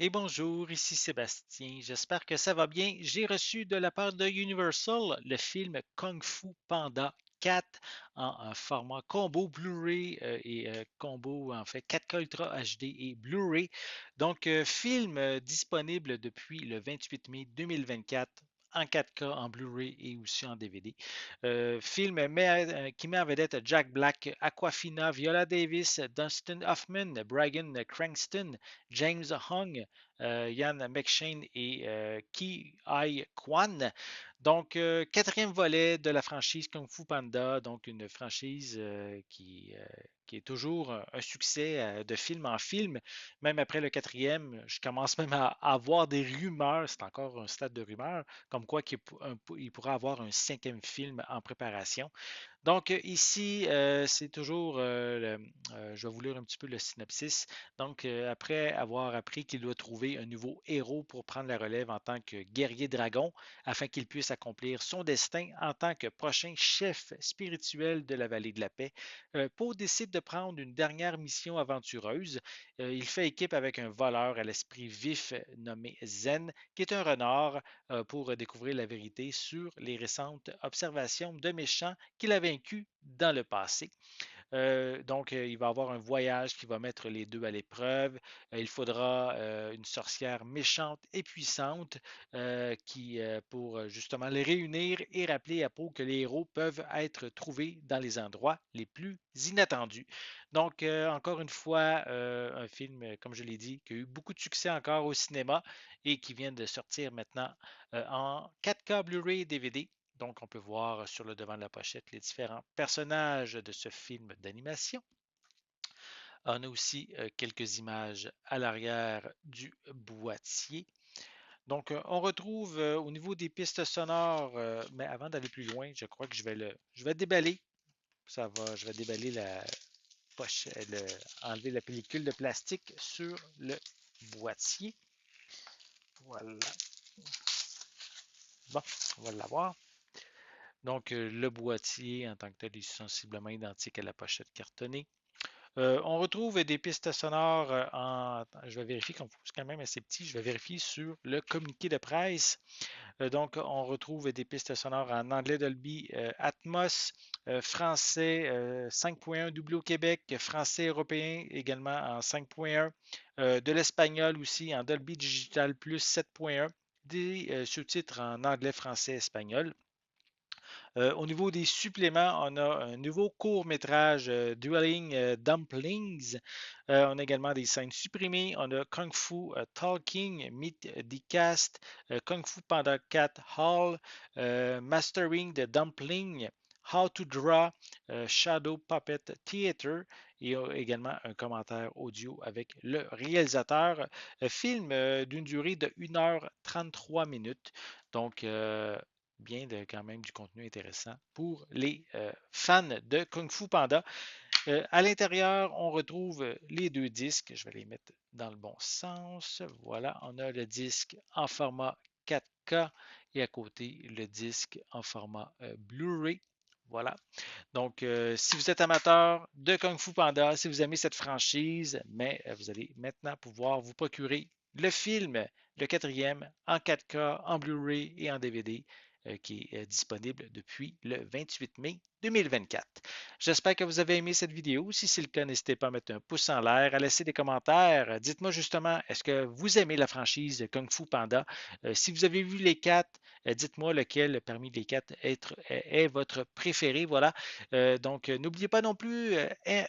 Et bonjour, ici Sébastien. J'espère que ça va bien. J'ai reçu de la part de Universal le film Kung Fu Panda 4 en format combo Blu-ray et combo en fait 4K Ultra HD et Blu-ray. Donc, film disponible depuis le 28 mai 2024 en 4K, en Blu-ray et aussi en DVD. Qui met en vedette Jack Black, Aquafina, Viola Davis, Dustin Hoffman, Brian Cranston, James Hong, Ian McShane et Ki Ai Kwan. Donc, quatrième volet de la franchise Kung Fu Panda, donc une franchise qui est toujours un succès de film en film. Même après le quatrième, je commence même à avoir des rumeurs, c'est encore un stade de rumeur, comme quoi il pourrait avoir un cinquième film en préparation. Donc, ici, c'est toujours, je vais vous lire un petit peu le synopsis. Donc, après avoir appris qu'il doit trouver un nouveau héros pour prendre la relève en tant que guerrier dragon, afin qu'il puisse accomplir son destin en tant que prochain chef spirituel de la vallée de la paix, Poe décide de prendre une dernière mission aventureuse. Il fait équipe avec un voleur à l'esprit vif nommé Zen, qui est un renard, pour découvrir la vérité sur les récentes observations de méchants qu'il a vaincus dans le passé. Donc, il va y avoir un voyage qui va mettre les deux à l'épreuve. Il faudra une sorcière méchante et puissante pour justement les réunir et rappeler à Poe que les héros peuvent être trouvés dans les endroits les plus inattendus. Donc, encore une fois, un film, comme je l'ai dit, qui a eu beaucoup de succès encore au cinéma et qui vient de sortir maintenant en 4K Blu-ray et DVD. Donc, on peut voir sur le devant de la pochette les différents personnages de ce film d'animation. On a aussi quelques images à l'arrière du boîtier. Donc, on retrouve au niveau des pistes sonores, mais avant d'aller plus loin, je crois que je vais déballer. Je vais déballer la pochette, enlever la pellicule de plastique sur le boîtier. Voilà. Bon, on va l'avoir. Donc, le boîtier en tant que tel est sensiblement identique à la pochette cartonnée. On retrouve des pistes sonores Je vais vérifier, comme c'est quand même assez petit, je vais vérifier sur le communiqué de presse. Donc, on retrouve des pistes sonores en anglais Dolby Atmos, français 5.1 doublé au Québec, français européen également en 5.1, de l'espagnol aussi en Dolby Digital Plus 7.1, des sous-titres en anglais, français, espagnol. Au niveau des suppléments, on a un nouveau court-métrage Dueling Dumplings. On a également des scènes supprimées. On a Kung Fu Talking, Meet the Cast, Kung Fu Panda 4 Hall, Mastering the Dumpling, How to Draw, Shadow Puppet Theater et également un commentaire audio avec le réalisateur. Film d'une durée de 1h33 minutes. Donc, bien de quand même du contenu intéressant pour les fans de Kung Fu Panda. À l'intérieur, on retrouve les deux disques. Je vais les mettre dans le bon sens. Voilà, on a le disque en format 4K et à côté le disque en format Blu-ray. Voilà. Donc, si vous êtes amateur de Kung Fu Panda, si vous aimez cette franchise, mais vous allez maintenant pouvoir vous procurer le film, le quatrième, en 4K, en Blu-ray et en DVD, qui est disponible depuis le 28 mai 2024. J'espère que vous avez aimé cette vidéo. Si c'est le cas, n'hésitez pas à mettre un pouce en l'air, à laisser des commentaires. Dites-moi justement, est-ce que vous aimez la franchise Kung Fu Panda? Si vous avez vu les quatre, dites-moi lequel parmi les quatre est votre préféré. Voilà. Donc, n'oubliez pas non plus,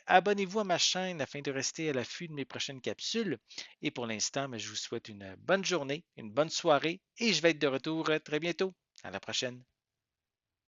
abonnez-vous à ma chaîne afin de rester à l'affût de mes prochaines capsules. Et pour l'instant, je vous souhaite une bonne journée, une bonne soirée et je vais être de retour très bientôt. À la prochaine.